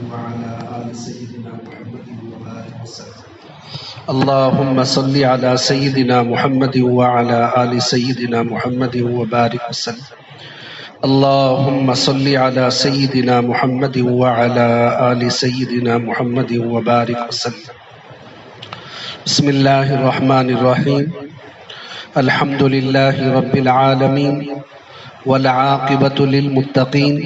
وعلى آل سيدنا محمد وبارك وسلم. اللهم صل على سيدنا محمد وعلى آل سيدنا محمد وبارك وسلم. اللهم صل على سيدنا محمد وعلى آل سيدنا محمد وبارك وسلم. بسم الله الرحمن الرحيم. الحمد لله رب العالمين والعاقبة للمتقين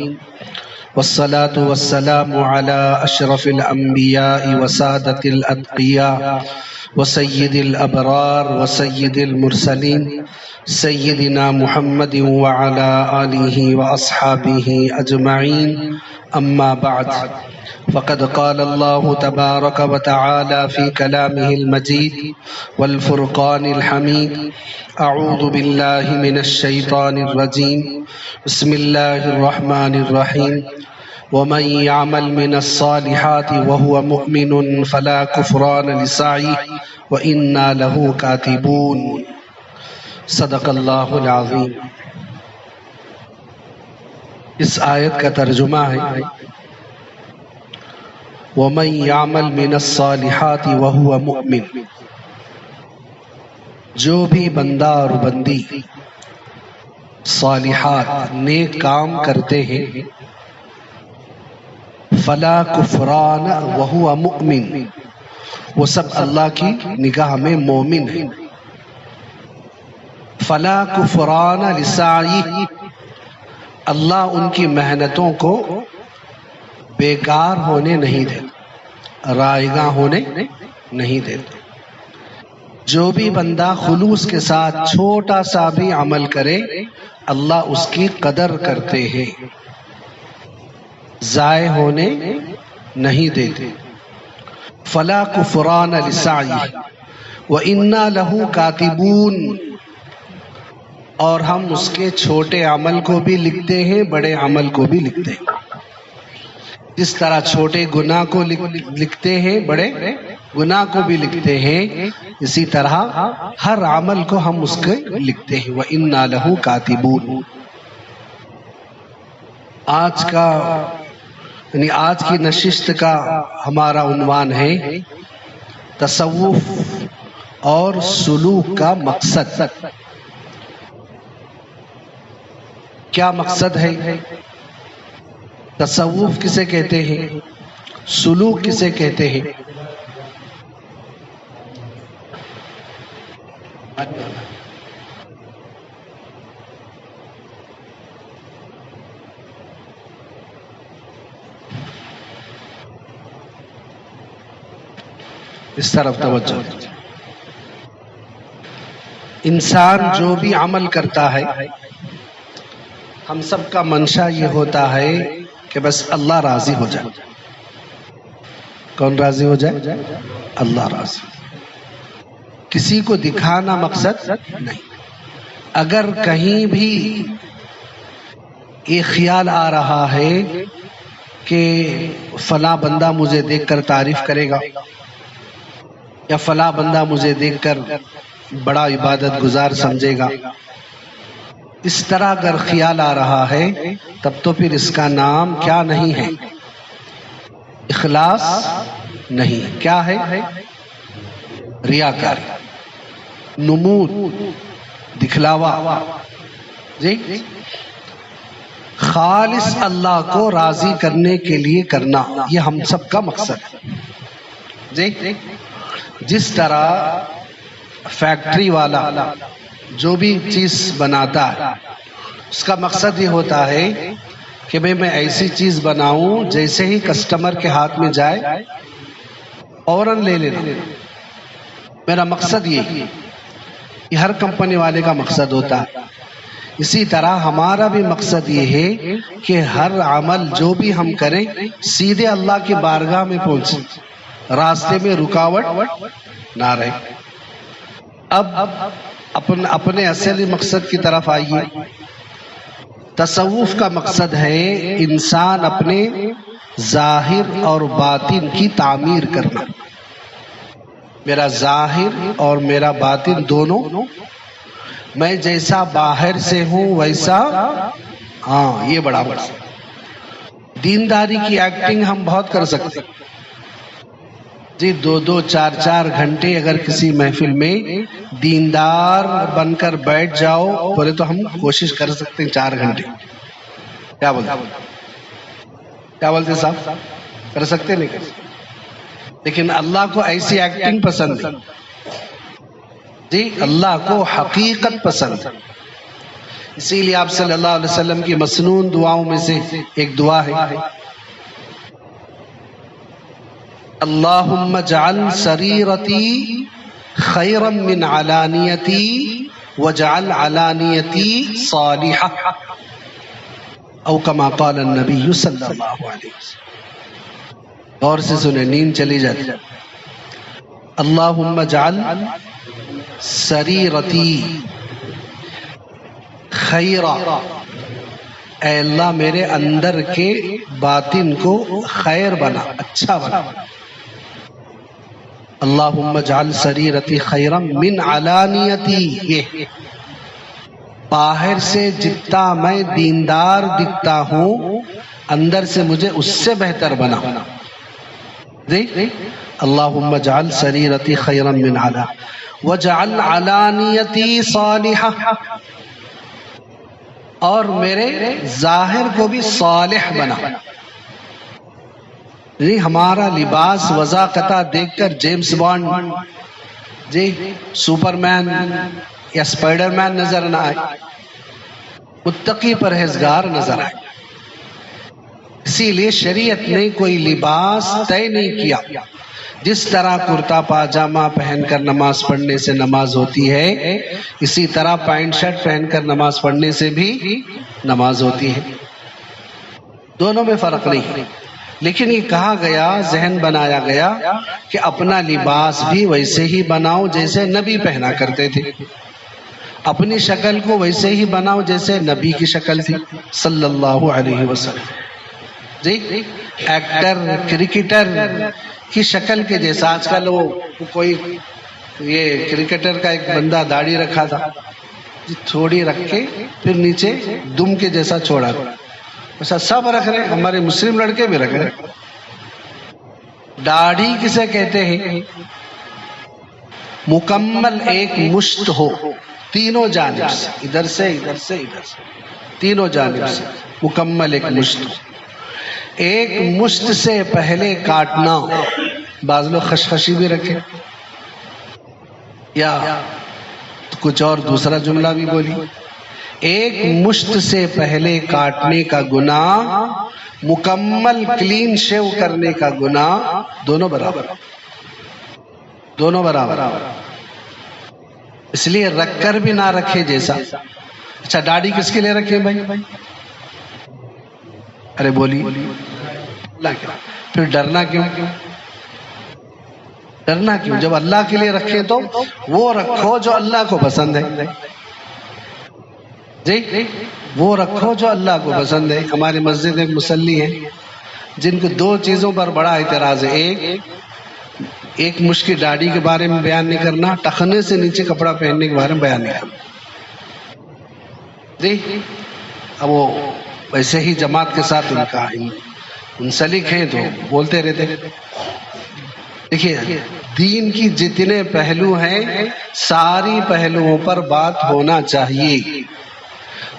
والصلاة والسلام على أشرف الأنبياء وسادة الأتقياء وسيد الأبرار وسيد المرسلين سيدنا محمد وعلى آله وأصحابه أجمعين. أما بعد، فقد قال الله تبارك وتعالى في كلامه المجيد والفرقان الحميد: أعوذ بالله من الشيطان الرجيم، بسم الله الرحمن الرحيم. ومن يعمل من الصالحات وهو مؤمن فلا كفران لسعيه وإنا له كاتبون. صدق اللہ العظیم. اس آیت کا ترجمہ ہے: وَمَن يَعْمَلْ مِنَ الصَّالِحَاتِ وَهُوَ مُؤْمِنٌ. جو بھی بندہ اور بندی صالحات نیک کام کرتے ہیں، فلا کفران وہو مؤمن، وہ سب اللہ کی نگاہ میں مومن ہیں. فلا کفران لسعیہ، اللہ ان کی محنتوں کو بیکار ہونے نہیں دیتا، رائگاں ہونے نہیں دیتا. جو بھی بندہ خلوص کے ساتھ چھوٹا سا بھی عمل کرے، اللہ اس کی قدر کرتے ہیں، ضائع ہونے نہیں دیتے. فلا کفران لسعیہ وَإِنَّا لَهُ كَاتِبُونَ، اور ہم اس کے چھوٹے عمل کو بھی لکھتے ہیں، بڑے عمل کو بھی لکھتے ہیں. جس طرح چھوٹے گناہ کو لکھتے ہیں، بڑے گناہ کو بھی لکھتے ہیں، اسی طرح ہر عمل کو ہم اس کے لکھتے ہیں. وَإِنَّا لَهُ كَاتِبُونَ. آج کی نشست کا ہمارا عنوان ہے تصوف اور سلوک کا مقصد. کیا مقصد ہے؟ تصوف کسے کہتے ہیں؟ سلوک کسے کہتے ہیں؟ اس طرف توجہ. انسان جو بھی عمل کرتا ہے، ہم سب کا منشا یہ ہوتا ہے کہ بس اللہ راضی ہو جائے. کون راضی ہو جائے؟ اللہ راضی. کسی کو دکھانا مقصد نہیں. اگر کہیں بھی یہ خیال آ رہا ہے کہ فلاں بندہ مجھے دیکھ کر تعریف کرے گا، یا فلاں بندہ مجھے دیکھ کر بڑا عبادت گزار سمجھے گا، اس طرح اگر خیال آ رہا ہے، تب تو پھر اس کا نام کیا نہیں ہے؟ اخلاص نہیں. کیا ہے؟ ریاکاری، نمود، دکھلاوا. جی، خالص اللہ کو راضی کرنے کے لیے کرنا، یہ ہم سب کا مقصد ہے. جی، جس طرح فیکٹری والا جو بھی چیز بناتا ہے، اس کا مقصد یہ ہوتا ہے کہ میں ایسی چیز بناؤں جیسے ہی کسٹمر کے ہاتھ میں جائے فوراً لے لینا. میرا مقصد یہ ہر کمپنی والے کا مقصد ہوتا ہے. اسی طرح ہمارا بھی مقصد یہ ہے کہ ہر عمل جو بھی ہم کریں سیدھے اللہ کی بارگاہ میں پہنچے، راستے میں رکاوٹ نہ رہے. اب اپنے اصلی مقصد کی طرف آئیے. تصوف کا مقصد ہے انسان اپنے ظاہر اور باطن کی تعمیر کرنا. میرا ظاہر اور میرا باطن دونوں، میں جیسا باہر سے ہوں ویسا، یہ بڑا مقصد. دینداری کی ایکٹنگ ہم بہت کر سکتے ہیں جی، 2-2 4-4 گھنٹے اگر کسی محفل میں دیندار بن کر بیٹھ جاؤ بولے تو ہم کوشش کر سکتے ہیں 4 گھنٹے. کیا بولتے صاحب؟ کر سکتے نہیں کر سکتے. لیکن اللہ کو ایسی ایکٹنگ پسند ہے جی، اللہ کو حقیقت پسند ہے. اسی لیے آپ صلی اللہ علیہ وسلم کی مسنون دعاؤں میں سے ایک دعا ہے، اللہم اجعل سریرتی خیرا من علانیتی وجعل علانیتی صالحہ، او کما قال النبی صلی اللہ علیہ وسلم. اور سے سنیں، نیند چلی جاتی. اللہم اجعل سریرتی خیرا، اے اللہ میرے اندر کے باطن کو خیر بنا، اچھا بنا. اللہم اجعل سریرتی خیرا من علانیتی، یہ باہر سے جتنا میں دیندار دکھتا ہوں اندر سے مجھے اس سے بہتر بنا. اللہم اجعل سریرتی خیرا من علانیتی وجعل علانیتی صالحہ، اور میرے ظاہر کو بھی صالح بنا. جی ہمارا لباس وضاقتہ دیکھ کر جیمز بانڈ جی سپر مین یا اسپائڈر مین نظر نہ آئے، متقی پرہیزگار نظر آئے. اسی لیے شریعت نے کوئی لباس طے نہیں کیا. جس طرح کرتا پاجامہ پہن کر نماز پڑھنے سے نماز ہوتی ہے، اسی طرح پینٹ شرٹ پہن کر نماز پڑھنے سے بھی نماز ہوتی ہے. دونوں میں فرق نہیں ہے. لیکن یہ کہا گیا، ذہن بنایا گیا کہ اپنا لباس بھی ویسے ہی بناؤ جیسے نبی پہنا کرتے تھے، اپنی شکل کو ویسے ہی بناؤ جیسے نبی کی شکل تھی صلی اللہ علیہ وسلم. جی ایکٹر کرکٹر کی شکل کے جیسا. آج کل وہ کوئی یہ کرکٹر کا ایک بندہ داڑھی رکھا تھا جی، تھوڑی رکھ کے پھر نیچے دم کے جیسا چھوڑا. ایسا سب رکھ رہے، ہمارے مسلم لڑکے بھی رکھ رہے. داڑھی کسے کہتے ہیں؟ مکمل ایک مشت ہو تینوں جانب سے، ادھر سے ادھر سے ادھر سے، تینوں جانب سے مکمل ایک مشت ہو. ایک مشت سے پہلے کاٹنا، بعض لوگ خشخشی بھی رکھے یا کچھ اور دوسرا جملہ بھی بولی. ایک مشت سے پہلے کاٹنے کا گناہ، مکمل کلین شیو کرنے کا گناہ، دونوں برابر، دونوں برابر. اس لیے رکھ کر بھی نہ رکھے جیسا. اچھا داڑھی کس کے لیے رکھے بھائی؟ ارے بولی پھر ڈرنا کیوں؟ ڈرنا کیوں؟ جب اللہ کے لیے رکھے تو وہ رکھو جو اللہ کو پسند ہے. جی وہ رکھو جو اللہ کو پسند ہے. ہماری مسجد ایک مصلی ہے جن کو 2 چیزوں پر بڑا اعتراض ہے. ایک مشکی داڑھی کے بارے میں بیان نہیں کرنا، ٹخنے سے نیچے کپڑا پہننے کے بارے میں بیان نہیں کرنا. جی اب وہ ویسے ہی جماعت کے ساتھ ان کا منسلک ہیں تو بولتے رہتے. دیکھیے دین کی جتنے پہلو ہیں ساری پہلوؤں پر بات ہونا چاہیے.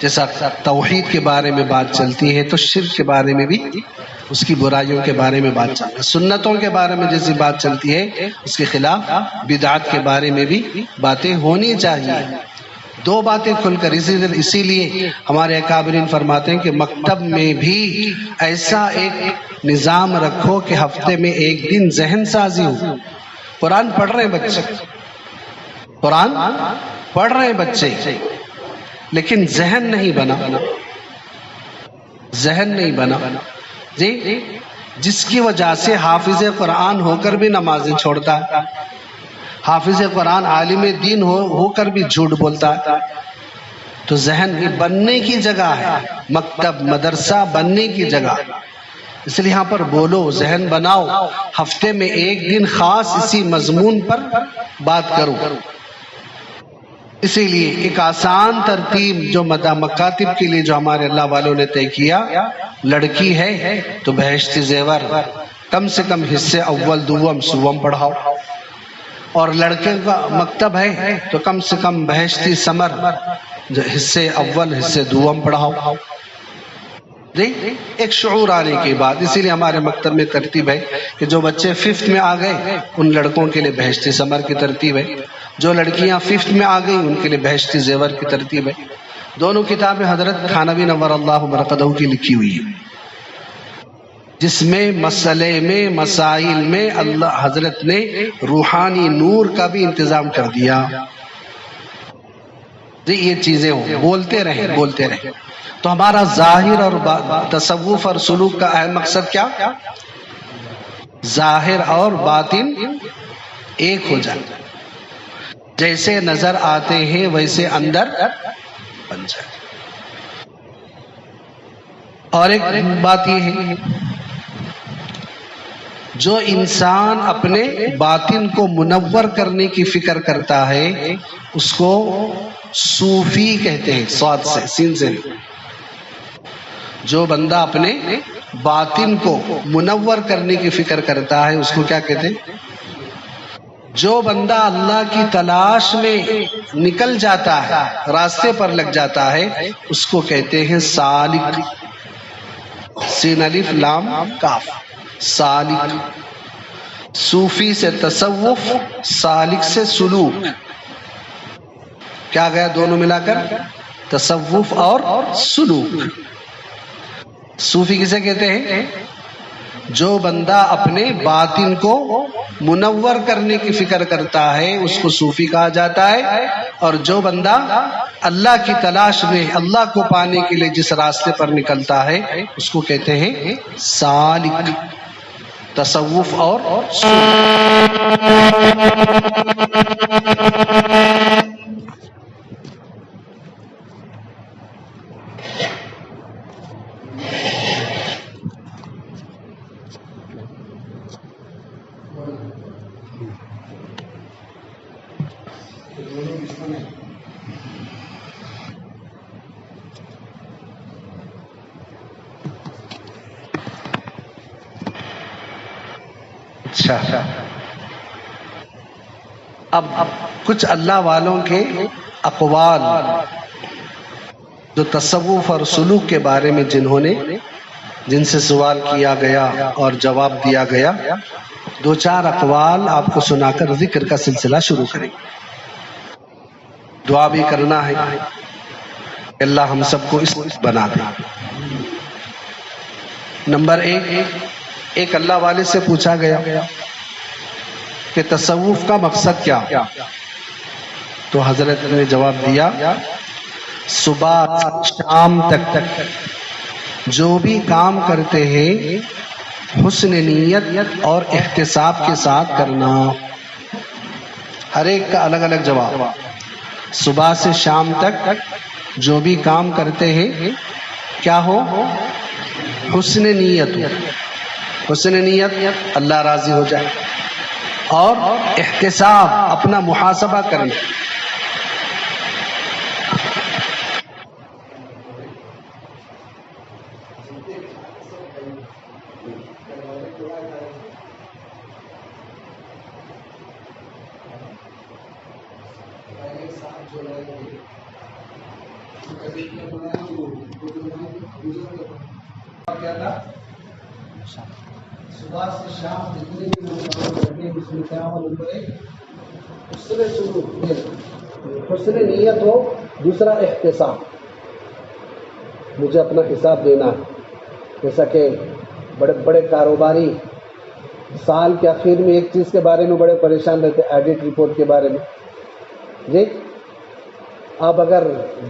جیسا توحید کے بارے میں بات چلتی ہے تو شرک کے بارے میں بھی، اس کی برائیوں کے بارے میں بات چلتی ہے. سنتوں کے بارے میں جیسی بات چلتی ہے اس کے خلاف بدعات کے بارے میں بھی باتیں ہونی چاہیے. 2 باتیں کھل کر. اسی لیے ہمارے اکابرین فرماتے ہیں کہ مکتب میں بھی ایسا ایک نظام رکھو کہ ہفتے میں ایک دن ذہن سازی ہو. قرآن پڑھ رہے ہیں بچے، قرآن پڑھ رہے ہیں بچے، لیکن ذہن نہیں بنا، ذہن نہیں بنا. جی جس کی وجہ سے حافظ قرآن ہو کر بھی نمازیں چھوڑتا ہے، حافظ قرآن عالم دین ہو کر بھی جھوٹ بولتا ہے. تو ذہن بننے کی جگہ ہے، مکتب مدرسہ بننے کی جگہ. اس لیے یہاں پر بولو، ذہن بناؤ، ہفتے میں ایک دن خاص اسی مضمون پر بات کرو. اسی لیے ایک آسان ترتیب جو مکاتب کے لیے جو ہمارے اللہ والوں نے طے کیا، لڑکی ہے تو بہشتی زیور کم سے کم حصے اول دوم سوم پڑھاؤ، اور لڑکے کا مکتب ہے تو کم سے کم بہشتی ثمر حصے اول حصے دوم پڑھاؤ۔ جی ایک شعور آنے کے بعد، اسی لیے ہمارے مکتب میں ترتیب ہے کہ جو بچے 5th میں آ گئے ان لڑکوں کے لیے بہشتی ثمر کی ترتیب ہے، جو لڑکیاں 5th میں آ گئی ان کے لیے بہشتی زیور کی ترتیب ہے۔ دونوں کتابیں حضرت تھانوی نور اللہ مرقدہ کی لکھی ہوئی ہیں، جس میں مسئلے میں مسائل میں اللہ حضرت نے روحانی نور کا بھی انتظام کر دیا۔ جی یہ چیزیں ہوں، بولتے رہیں۔ تو ہمارا ظاہر اور تصوف اور سلوک کا اہم مقصد کیا؟ ظاہر اور باطن ایک ہو جائے، جیسے نظر آتے ہیں ویسے اندر بن جائے۔ اور ایک بات یہ ہے، جو انسان اپنے باطن کو منور کرنے کی فکر کرتا ہے اس کو صوفی کہتے ہیں، صاد سے، سین سے۔ جو بندہ اپنے باطن کو منور کرنے کی فکر کرتا ہے اس کو کیا کہتے ہیں؟ جو بندہ اللہ کی تلاش میں نکل جاتا ہے، راستے پر لگ جاتا ہے، اس کو کہتے ہیں سالک۔ سین الف لام کاف، سالک۔ صوفی سے تصوف، سالک سے سلوک۔ کیا گیا دونوں ملا کر؟ تصوف اور سلوک۔ صوفی کسے کہتے ہیں؟ جو بندہ اپنے باطن کو منور کرنے کی فکر کرتا ہے اس کو صوفی کہا جاتا ہے، اور جو بندہ اللہ کی تلاش میں اللہ کو پانے کے لیے جس راستے پر نکلتا ہے اس کو کہتے ہیں سالک۔ تصوف اور اچھا، اب کچھ اللہ والوں کے اقوال جو تصوف اور سلوک کے بارے میں جن سے سوال کیا گیا اور جواب دیا گیا، 2-4 اقوال آپ کو سنا کر ذکر کا سلسلہ شروع کریں گے۔ دعا بھی کرنا ہے کہ اللہ ہم سب کو اس بنا دے۔ نمبر 1، ایک اللہ والے سے پوچھا گیا کہ تصوف کا مقصد کیا؟ تو حضرت نے جواب دیا، صبح شام تک جو بھی کام کرتے ہیں حسن نیت اور احتساب کے ساتھ کرنا۔ ہر ایک کا الگ الگ جواب۔ صبح سے شام تک جو بھی کام کرتے ہیں کیا ہو؟ حسن نیت ہو۔ حسن نیت اللہ راضی ہو جائے، اور احتساب اپنا محاسبہ کرنا۔ صبح سے شام جتنے بھی لوگ کام کرتے ہیں اس میں کیا عمل کرے؟ حسن نیت ہو، دوسرا احتساب، مجھے اپنا حساب دینا ہے۔ جیسا کہ بڑے بڑے کاروباری سال کے آخر میں ایک چیز کے بارے میں بڑے پریشان رہتے، ایڈٹ رپورٹ کے بارے میں۔ جی اب اگر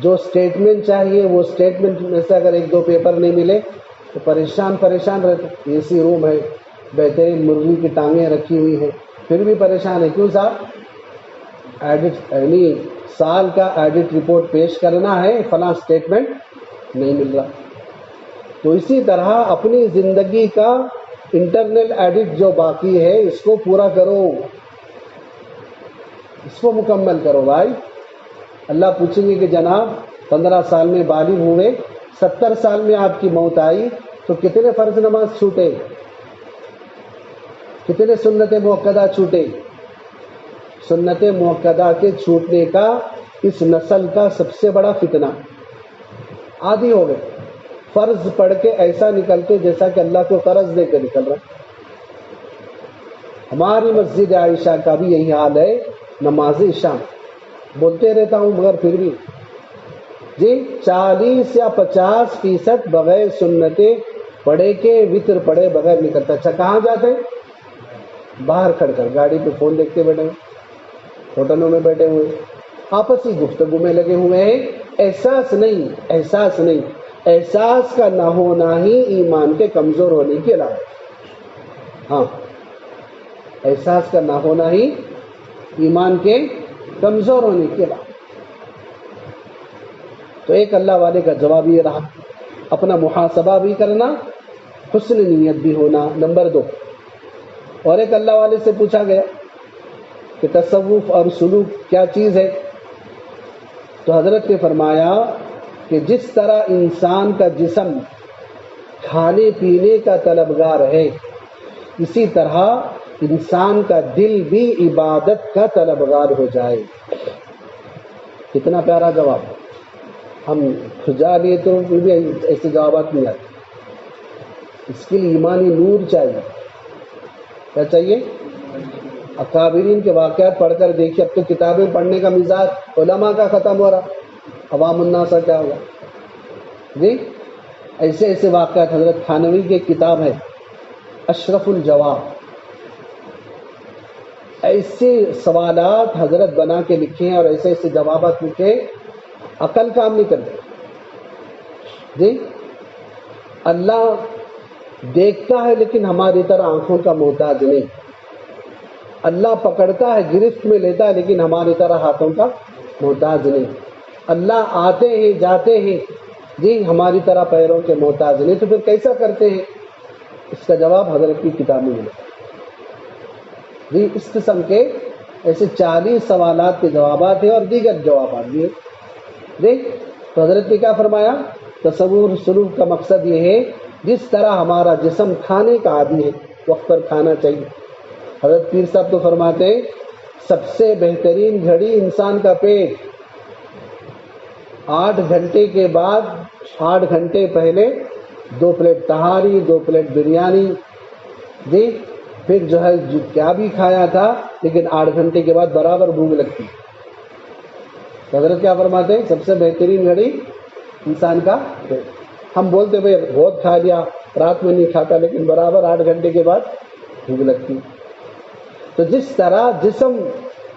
جو اسٹیٹمنٹ چاہیے وہ اسٹیٹمنٹ میں سے اگر 1-2 پیپر نہیں ملے تو پریشان رہتے۔ اے سی روم ہے، بہترین مرغی کی ٹانگیں رکھی ہوئی ہیں، پھر بھی پریشان ہے۔ کیوں صاحب؟ ایڈٹ یعنی سال کا ایڈٹ رپورٹ پیش کرنا ہے، فلاں اسٹیٹمنٹ نہیں مل رہا۔ تو اسی طرح اپنی زندگی کا انٹرنل ایڈٹ جو باقی ہے اس کو پورا کرو، اس کو مکمل کرو بھائی۔ اللہ پوچھیں گے کہ جناب 15 سال میں بالغ ہوئے، 70 سال میں آپ کی موت آئی، تو کتنے فرض نماز چھوٹے، کتنے سنت موقدہ چھوٹے؟ سنت موقدہ کے چھوٹنے کا اس نسل کا سب سے بڑا فتنہ، عادی ہو گئے، فرض پڑھ کے ایسا نکلتے جیسا کہ اللہ کو قرض دے کے نکل رہا۔ ہماری مسجد عائشہ کا بھی یہی حال ہے، نماز شام بولتے رہتا ہوں مگر پھر بھی جی 40 یا 50% بغیر سنتیں پڑھے کے وطر پڑھے بغیر نکلتا۔ اچھا کہاں جاتے؟ باہر کھڑ کر گاڑی پہ فون دیکھتے بیٹھے ہوئے، ہوٹلوں میں بیٹھے ہوئے، آپسی گفتگو میں لگے ہوئے ہیں، احساس نہیں، احساس نہیں۔ احساس کا نہ ہونا ہی ایمان کے کمزور ہونے کی علامت، ہاں احساس کا نہ ہونا ہی ایمان کے کمزور ہونے کی علامت۔ تو ایک اللہ والے کا جواب یہ رہا، اپنا محاسبہ بھی کرنا، حسن نیت بھی ہونا، نمبر 2۔ اور ایک اللہ والے سے پوچھا گیا کہ تصوف اور سلوک کیا چیز ہے؟ تو حضرت نے فرمایا کہ جس طرح انسان کا جسم کھانے پینے کا طلبگار ہے، اسی طرح انسان کا دل بھی عبادت کا طلبگار ہو جائے۔ کتنا پیارا جواب، ہم کھجا لیے تو بھی ایسے جوابات نہیں آتے، اس کے لیے ایمانی نور چاہیے۔ کیا چاہیے؟ اکابرین کے واقعات پڑھ کر دیکھیے، اب تو کتابیں پڑھنے کا مزاج علماء کا ختم ہو رہا، عوام الناس کا کیا ہوگا جی؟ ایسے ایسے واقعات، حضرت تھانوی کی ایک کتاب ہے اشرف الجواب، ایسے سوالات حضرت بنا کے لکھے ہیں اور ایسے ایسے جوابات لکھے، عقل کام نہیں کرتے جی۔ اللہ دیکھتا ہے لیکن ہماری طرح آنکھوں کا محتاج نہیں، اللہ پکڑتا ہے گرفت میں لیتا ہے لیکن ہماری طرح ہاتھوں کا محتاج نہیں، اللہ آتے ہیں جاتے ہیں جی ہماری طرح پیروں کے محتاج نہیں، تو پھر کیسا کرتے ہیں؟ اس کا جواب حضرت کی کتاب میں ملا جی۔ اس قسم کے ایسے 40 سوالات کے جوابات ہیں اور دیگر جوابات بھی ہیں جی۔ تو حضرت نے کیا فرمایا؟ تصور سلوک کا مقصد یہ ہے جس طرح ہمارا جسم کھانے کا عادی ہے، وقت پر کھانا چاہیے۔ حضرت پیر صاحب تو فرماتے ہیں سب سے بہترین گھڑی انسان کا پیٹ، 8 گھنٹے کے بعد 8 گھنٹے پہلے 2 پلیٹ تہاری، 2 پلیٹ بریانی جی، پھر جو ہے کیا بھی کھایا تھا لیکن 8 گھنٹے کے بعد برابر بھوک لگتی۔ حضرت کیا فرماتے ہیں؟ سب سے بہترین گھڑی انسان کا پیٹ۔ ہم بولتے بھائی بہت کھا لیا، رات میں نہیں کھاتا، لیکن برابر 8 گھنٹے کے بعد بھوک لگتی۔ تو جس طرح جسم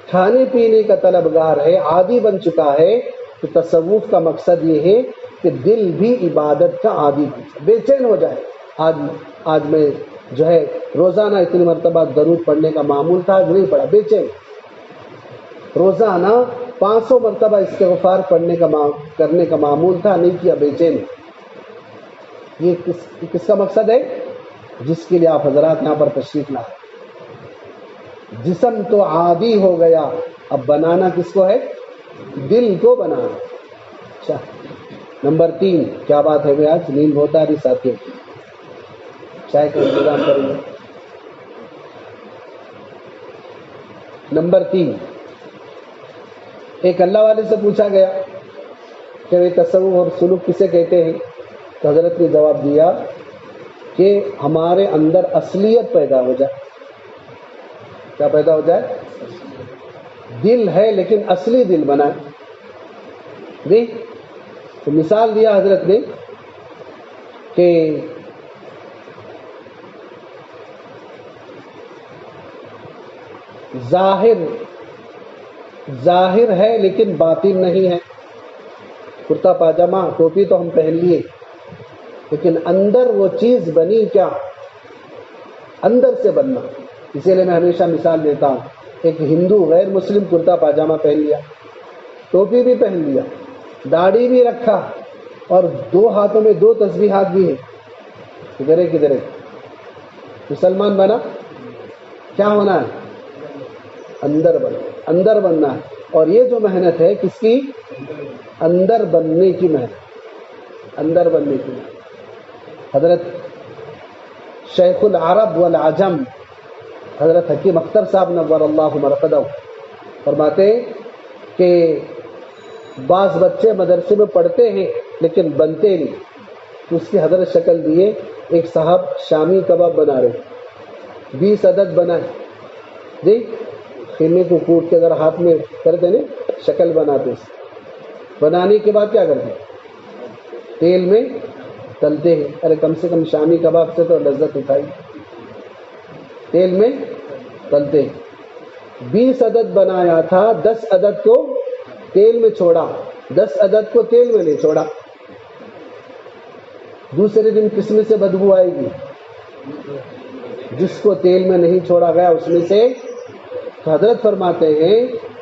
کھانے پینے کا طلبگار ہے، عادی بن چکا ہے، تو تصوف کا مقصد یہ ہے کہ دل بھی عبادت کا عادی بے چین ہو جائے۔ آج میں جو ہے روزانہ اتنی مرتبہ درود پڑھنے کا معمول تھا، نہیں پڑھا، بے چین۔ روزانہ 500 مرتبہ استغفار پڑھنے کا کرنے کا معمول تھا، نہیں کیا، بے چین۔ یہ کس کا مقصد ہے؟ جس کے لیے آپ حضرات یہاں پر تشریف لائے۔ جسم تو عادی ہو گیا، اب بنانا کس کو ہے؟ دل کو بنانا۔ اچھا نمبر 3، کیا بات ہے بھائی، آج نیند بہت آ رہی ساتھیوں، چائے کا انتظام کریں گے۔ نمبر 3، ایک اللہ والے سے پوچھا گیا کہ یہ تصوف اور سلوک کسے کہتے ہیں؟ تو حضرت نے جواب دیا کہ ہمارے اندر اصلیت پیدا ہو جائے۔ کیا پیدا ہو جائے؟ دل ہے لیکن اصلی دل بنائے جی۔ تو مثال دیا حضرت نے کہ ظاہر ہے لیکن باطن نہیں ہے۔ کرتا پاجامہ ٹوپی تو ہم پہن لیے لیکن اندر وہ چیز بنی کیا؟ اندر سے بننا۔ اسی لیے میں ہمیشہ مثال دیتا ہوں، ایک ہندو غیر مسلم کرتا پاجامہ پہن لیا، ٹوپی بھی پہن لیا، داڑھی بھی رکھا اور 2 ہاتھوں میں 2 تسبیحات بھی ہیں، کدھر ہے مسلمان بنا؟ کیا ہونا ہے؟ اندر بننا ہے۔ اور یہ جو محنت ہے کس کی؟ اندر بننے کی محنت، اندر بننے کی محنت۔ حضرت شیخ العرب والعجم حضرت حکیم اختر صاحب نور اللہ مرقدہ فرماتے ہیں کہ بعض بچے مدرسے میں پڑھتے ہیں لیکن بنتے نہیں، تو اس کی حضرت شکل دیے. ایک صاحب شامی کباب بنا رہے، 20 عدد بنائے جی، خیمے کو کوٹ کے اگر ہاتھ میں کرتے نا شکل بناتے، بنانے کے بعد کیا کرتے؟ تیل میں تلتے ہیں. ارے کم سے کم شامی کباب سے تو لذت اٹھائی، تیل میں تلتے ہیں. 20 عدد بنایا تھا، 10 عدد کو تیل میں چھوڑا، 10 عدد کو تیل میں نہیں چھوڑا. دوسرے دن کس میں سے بدبو آئے گی؟ جس کو تیل میں نہیں چھوڑا گیا اس میں سے. تو حضرت فرماتے ہیں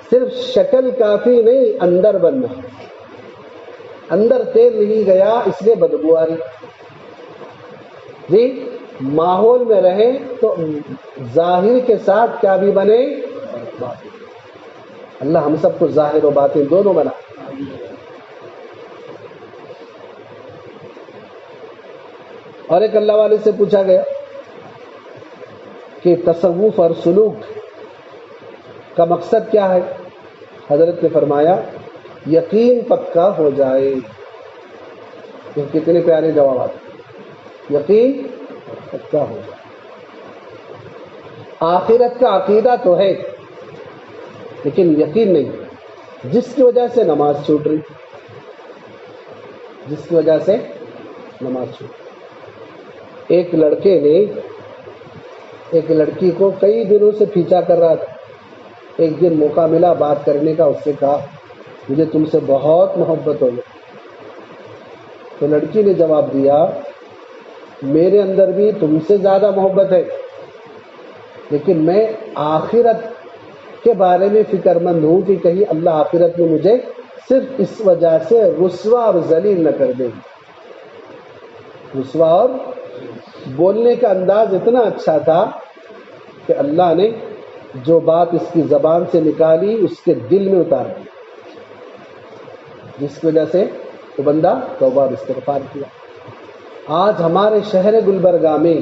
صرف شکل کافی نہیں، اندر بننا. اندر تیل نہیں گیا اس لیے بدبو آ رہی جی. ماحول میں رہے تو ظاہر کے ساتھ کیا بھی بنے. اللہ ہم سب کو ظاہر و باطن دونوں بنا. اور ایک اللہ والے سے پوچھا گیا کہ تصوف اور سلوک کا مقصد کیا ہے؟ حضرت نے فرمایا یقین پکا ہو جائے. یہ کتنے پیارے جوابات. یقین پکا ہو جائے. آخرت کا عقیدہ تو ہے لیکن یقین نہیں. جس کی وجہ سے نماز چھوٹ رہی، جس کی وجہ سے نماز چھوٹ رہی. ایک لڑکے نے ایک لڑکی کو کئی دنوں سے پیچھا کر رہا تھا. ایک دن موقع ملا بات کرنے کا، اس سے کہا مجھے تم سے بہت محبت ہو گئی. تو لڑکی نے جواب دیا میرے اندر بھی تم سے زیادہ محبت ہے، لیکن میں آخرت کے بارے میں فکر مند ہوں کہ کہیں اللہ آخرت میں مجھے صرف اس وجہ سے رسوا اور ذلیل نہ کر دے. رسوا، اور بولنے کا انداز اتنا اچھا تھا کہ اللہ نے جو بات اس کی زبان سے نکالی اس کے دل میں اتار دی، جس کی وجہ سے وہ بندہ توبہ اور استغفار کیا. آج ہمارے شہر گلبرگہ میں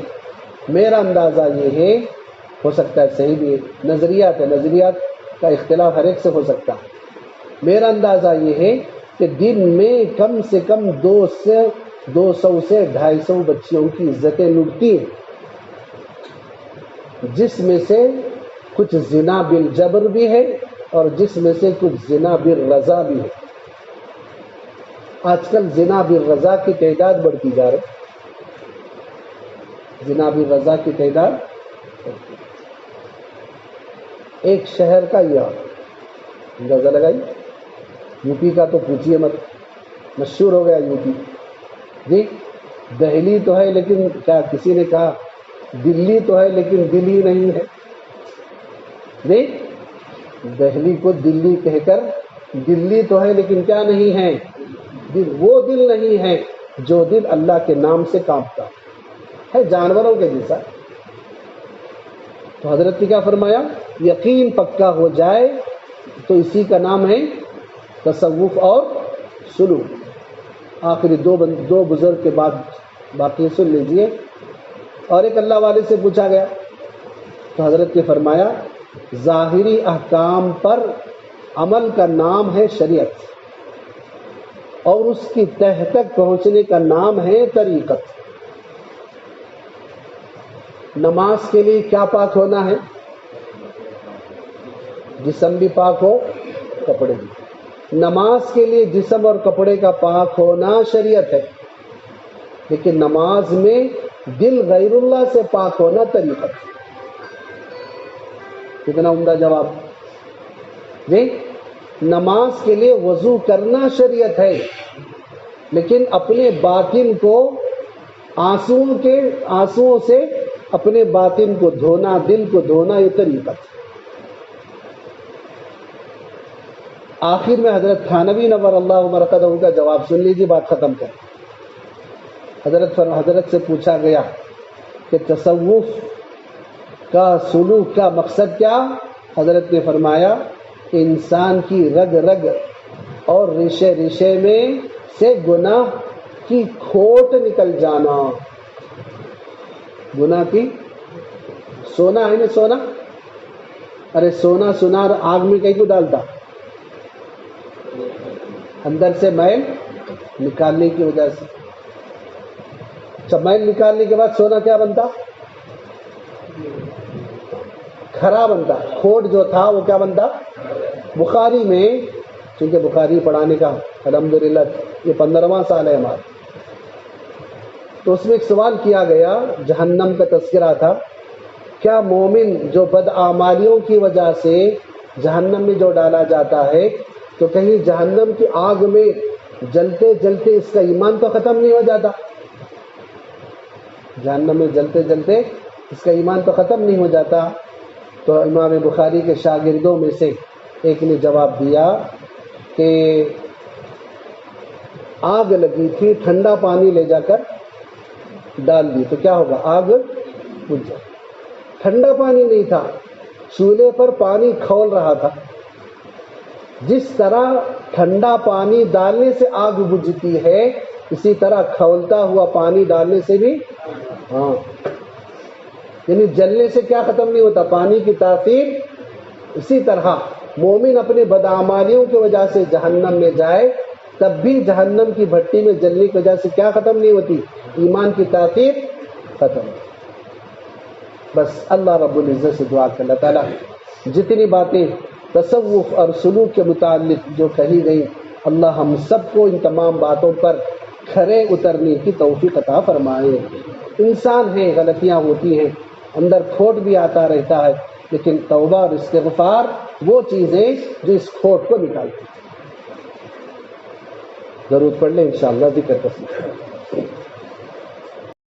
میرا اندازہ یہ ہے، ہو سکتا ہے صحیح بھی ہے، نظریات ہے، نظریات کا اختلاف ہر ایک سے ہو سکتا ہے. میرا اندازہ یہ ہے کہ دن میں کم سے کم 200 سے 250 بچیوں کی عزتیں لٹتی ہیں، جس میں سے کچھ زنا بالجبر بھی ہے اور جس میں سے کچھ زنا بالرضا بھی ہے. آج کل زنا بالرضا کی تعداد بڑھتی جا رہی، زنا بالرضا کی تعداد. ایک شہر کا یہ اندازہ لگائی، یو پی کا تو پوچھیے مت، مشہور ہو گیا یو پی جی. دہلی تو ہے لیکن کیا کسی نے کہا دلی تو ہے لیکن دل ہی نہیں ہے جی. دہلی کو دلی کہہ کر دلی تو ہے لیکن کیا نہیں ہے؟ دل. وہ دل نہیں ہے جو دل اللہ کے نام سے کانپتا ہے، جانوروں کے جیسا. تو حضرت نے کیا فرمایا؟ یقین پکا ہو جائے تو اسی کا نام ہے تصوف اور سلوک. آخری دو بزرگ کے بعد باقی سن لیجئے. اور ایک اللہ والے سے پوچھا گیا تو حضرت نے فرمایا ظاہری احکام پر عمل کا نام ہے شریعت اور اس کی تہ تک پہنچنے کا نام ہے طریقت. نماز کے لیے کیا پاک ہونا ہے؟ جسم بھی پاک ہو، کپڑے بھی. نماز کے لیے جسم اور کپڑے کا پاک ہونا شریعت ہے، لیکن نماز میں دل غیر اللہ سے پاک ہونا طریقت. کتنا عمدہ جواب جی. نماز کے لیے وضو کرنا شریعت ہے، لیکن اپنے باطن کو آنسوؤں سے اپنے باطن کو دھونا، دل کو دھونا، یہ طریقت. آخر میں حضرت تھانوی نور اللہ مرقدہ کا جواب سن لیجیے، بات ختم کر. حضرت سے پوچھا گیا کہ تصوف کا سلوک کا مقصد کیا؟ حضرت نے فرمایا انسان کی رگ رگ اور ریشے ریشے میں سے گناہ کی کھوٹ نکل جانا. گناہ کی سونا ہے نا سونا، ارے سونا سنار آگ میں کہیں کو ڈالتا؟ اندر سے میل نکالنے کی وجہ سے. جب میل نکالنے کے بعد سونا کیا بنتا؟ کھرا بنتا. کھوٹ جو تھا وہ کیا بنتا؟ بخاری میں، چونکہ بخاری پڑھانے کا الحمدللہ یہ 15واں سال ہے ہمارا، تو اس میں ایک سوال کیا گیا، جہنم کا تذکرہ تھا. کیا مومن جو بدعمالیوں کی وجہ سے جہنم میں جو ڈالا جاتا ہے، تو کہیں جہنم کی آگ میں جلتے جلتے اس کا ایمان تو ختم نہیں ہو جاتا؟ جہنم میں جلتے جلتے اس کا ایمان تو ختم نہیں ہو جاتا؟ تو امام بخاری کے شاگردوں میں سے ایک نے جواب دیا کہ آگ لگی تھی، ٹھنڈا پانی لے جا کر ڈال دی تو کیا ہوگا؟ آگ بجھ جائے. ٹھنڈا پانی نہیں تھا، چولہے پر پانی کھول رہا تھا. جس طرح ٹھنڈا پانی ڈالنے سے آگ بجھتی ہے، اسی طرح کھولتا ہوا پانی ڈالنے سے بھی یعنی جلنے سے کیا ختم نہیں ہوتا؟ پانی کی تاثیر. اسی طرح مومن اپنے بدعمالیوں کی وجہ سے جہنم میں جائے، تب بھی جہنم کی بھٹی میں جلنے کی وجہ سے کیا ختم نہیں ہوتی؟ ایمان کی تاثیر ختم. بس اللہ رب العزت سے دعا کہ اللہ تعالیٰ جتنی باتیں تصوف اور سلوک کے متعلق جو کہی گئی، اللہ ہم سب کو ان تمام باتوں پر کھرے اترنے کی توفیق عطا فرمائے. انسان ہے، غلطیاں ہوتی ہیں، اندر کھوٹ بھی آتا رہتا ہے، لیکن توبہ اور استغفار وہ چیزیں جو اس کھوٹ کو نکالتی ہیں. ضرورت پڑ لے انشاءاللہ ذکر کریں.